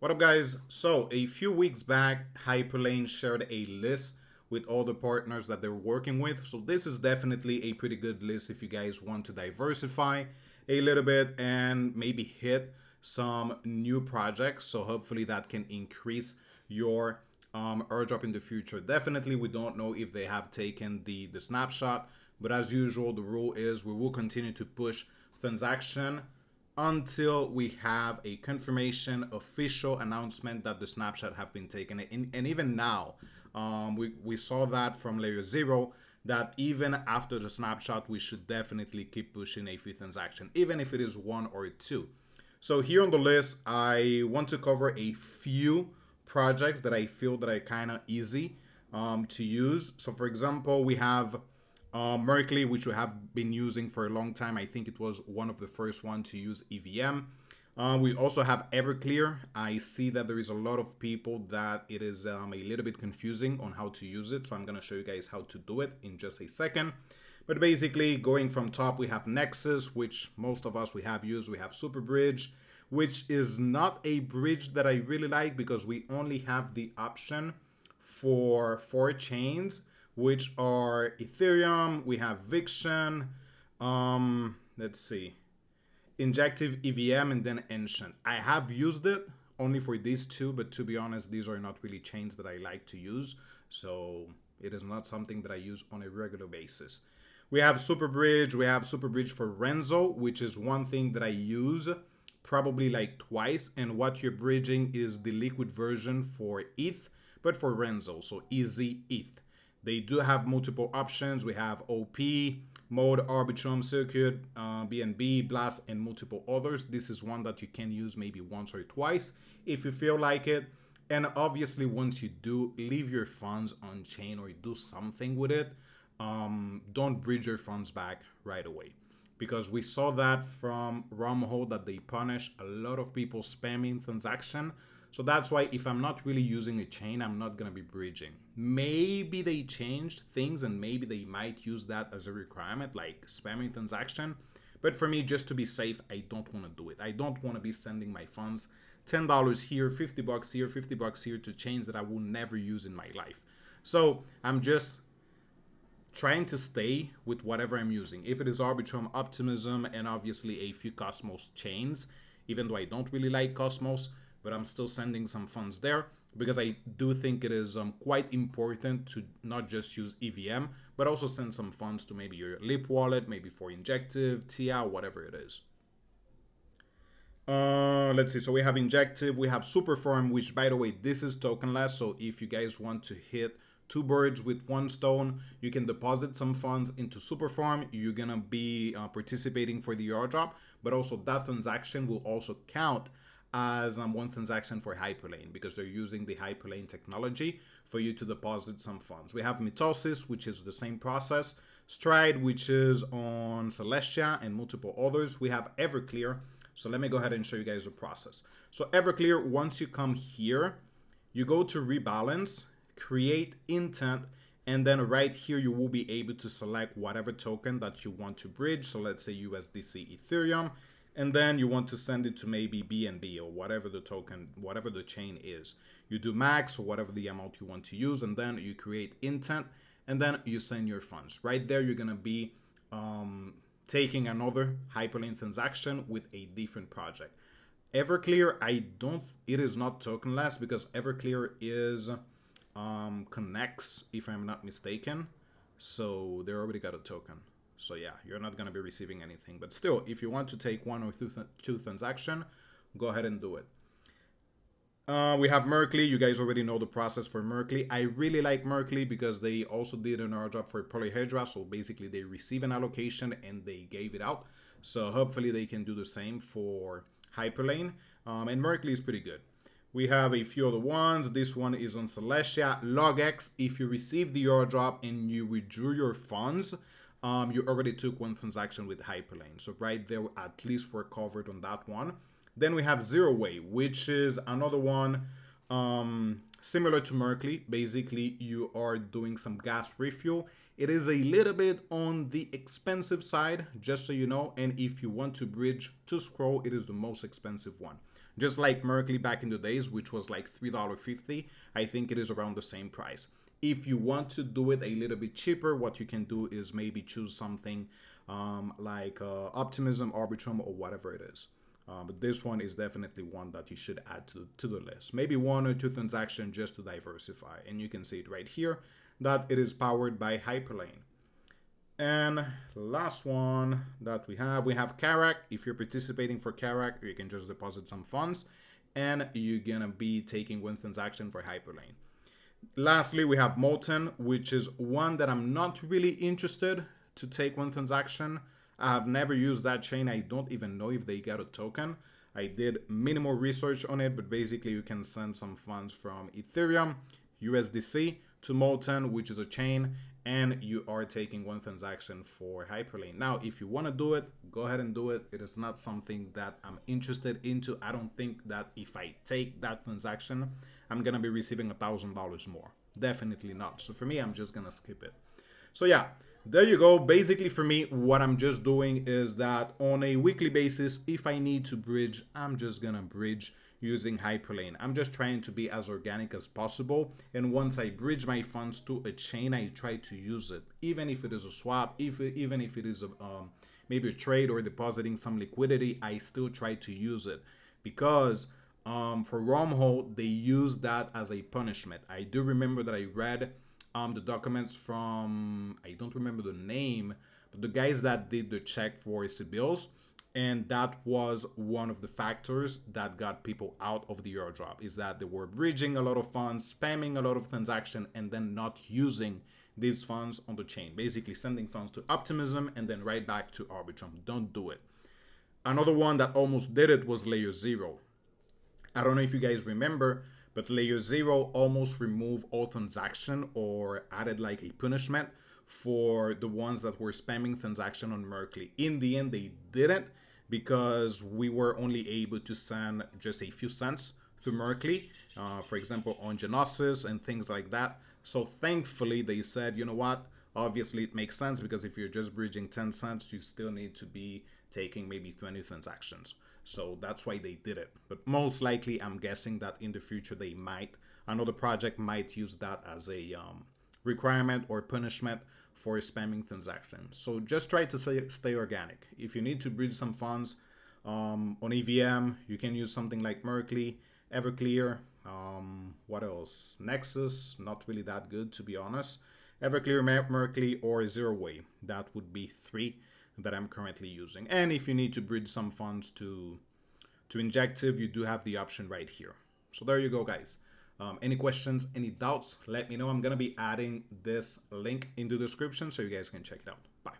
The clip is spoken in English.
What up, guys? So, a few weeks back, Hyperlane shared a list with all the partners that they're working with. So, this is definitely a pretty good list if you guys want to diversify a little bit and maybe hit some new projects. So, hopefully, that can increase your airdrop in the future. Definitely, we don't know if they have taken the snapshot, but as usual, the rule is we will continue to push transaction until we have a confirmation official announcement that the snapshot have been taken. And even now, we saw that from layer 0 that even after the snapshot, we should definitely keep pushing a free transaction, even if it is one or two. So here on the list, I want to cover a few projects that I feel that are kind of easy to use. So for example, we have Merkley, which we have been using for a long time. I think it was one of the first one to use EVM. We also have Everclear. I see that there is a lot of people that it is a little bit confusing on how to use it. So I'm going to show you guys how to do it in just a second. But basically, going from top, we have Nexus, which most of us we have used. We have Superbridge, which is not a bridge that I really like because we only have the option for 4 chains, which are Ethereum. We have Viction. Let's see, Injective EVM, and then Ancient. I have used it only for these two, but to be honest, these are not really chains that I like to use. So it is not something that I use on a regular basis. We have Superbridge. We have Superbridge for Renzo, which is one thing that I use probably like twice. And what you're bridging is the liquid version for ETH, but for Renzo, so easy ETH. They do have multiple options. We have OP, Mode, Arbitrum, Circuit, BNB, Blast, and multiple others. This is one that you can use maybe once or twice if you feel like it. And obviously, once you do, leave your funds on chain or do something with it. Don't bridge your funds back right away. Because we saw that from Rumble that they punish a lot of people spamming transaction. So that's why if I'm not really using a chain, I'm not going to be bridging. Maybe they changed things and maybe they might use that as a requirement, like spamming transaction. But for me, just to be safe, I don't want to do it. I don't want to be sending my funds $10 here, $50 here, $50 here to chains that I will never use in my life. So I'm just trying to stay with whatever I'm using. If it is Arbitrum, Optimism, and obviously a few Cosmos chains, even though I don't really like Cosmos, but I'm still sending some funds there because I do think it is quite important to not just use EVM, but also send some funds to maybe your Lip wallet, maybe for Injective, TIA, whatever it is. Let's see. So we have Injective, we have Superform, which by the way, this is tokenless. So if you guys want to hit two birds with one stone, you can deposit some funds into Superform. You're gonna be participating for the airdrop, but also that transaction will also count as one transaction for Hyperlane because they're using the Hyperlane technology for you to deposit some funds. We have Mitosis, which is the same process. Stride, which is on Celestia, and multiple others. We have Everclear. So let me go ahead and show you guys the process. So Everclear, once you come here, you go to rebalance, create intent, and then right here you will be able to select whatever token that you want to bridge. So let's say USDC Ethereum, and then you want to send it to maybe BNB or whatever the token, whatever the chain is. You do max or whatever the amount you want to use, and then you create intent, and then you send your funds. Right there, you're gonna be taking another Hyperlane transaction with a different project. Everclear, it is not tokenless because Everclear is connects, if I'm not mistaken. So they already got a token. So yeah, you're not going to be receiving anything. But still, if you want to take one or two transaction, go ahead and do it. We have Merkley. You guys already know the process for Merkley. I really like Merkley because they also did an airdrop for Polyhedra. So basically, they receive an allocation and they gave it out. So hopefully, they can do the same for Hyperlane. And Merkley is pretty good. We have a few other ones. This one is on Celestia. LogX, if you receive the airdrop and you withdrew your funds, you already took one transaction with Hyperlane. So right there, at least we're covered on that one. Then we have Zero Way, which is another one similar to Merkley. Basically, you are doing some gas refuel. It is a little bit on the expensive side, just so you know. And if you want to bridge to Scroll, it is the most expensive one. Just like Merkley back in the days, which was like $3.50, I think it is around the same price. If you want to do it a little bit cheaper, what you can do is maybe choose something like Optimism, Arbitrum, or whatever it is. But this one is definitely one that you should add to the list. Maybe 1 or 2 transactions just to diversify. And you can see it right here that it is powered by Hyperlane. And last one that we have Karak. If you're participating for Karak, you can just deposit some funds and you're gonna be taking one transaction for Hyperlane. Lastly, we have Mintchain, which is one that I'm not really interested to take one transaction. I have never used that chain. I don't even know if they got a token. I did minimal research on it, but basically you can send some funds from Ethereum, USDC to Mintchain, which is a chain, and you are taking one transaction for Hyperlane. Now, if you want to do it, go ahead and do it. It is not something that I'm interested into. I don't think that if I take that transaction, I'm going to be receiving $1,000 more. Definitely not. So for me, I'm just going to skip it. So yeah, there you go. Basically for me, what I'm just doing is that on a weekly basis, if I need to bridge, I'm just going to bridge using Hyperlane. I'm just trying to be as organic as possible. And once I bridge my funds to a chain, I try to use it. Even if it is a swap, even if it is maybe a trade or depositing some liquidity, I still try to use it. Because for Wormhole, they use that as a punishment. I do remember that I read the documents from, I don't remember the name, but the guys that did the check for Sibils, and that was one of the factors that got people out of the airdrop, is that they were bridging a lot of funds, spamming a lot of transactions, and then not using these funds on the chain. Basically sending funds to Optimism and then right back to Arbitrum. Don't do it. Another one that almost did it was Layer 0. I don't know if you guys remember, but Layer 0 almost removed all transaction or added like a punishment for the ones that were spamming transaction on Merkley. In the end, they didn't, because we were only able to send just a few cents through Merkley, for example, on Genesis and things like that. So thankfully, they said, you know what? Obviously, it makes sense, because if you're just bridging 10 cents, you still need to be taking maybe 20 transactions. So that's why they did it. But most likely, I'm guessing that in the future, they might, another project might use that as a requirement or punishment for spamming transactions. So just try to stay organic. If you need to bridge some funds on EVM, you can use something like Merkley, Everclear, what else? Nexus, not really that good to be honest. Everclear, Merkley, or Zero Way. That would be 3 that I'm currently using. And if you need to bridge some funds to Injective, you do have the option right here. So there you go, guys. Any questions, any doubts, let me know. I'm going to be adding this link in the description so you guys can check it out. Bye.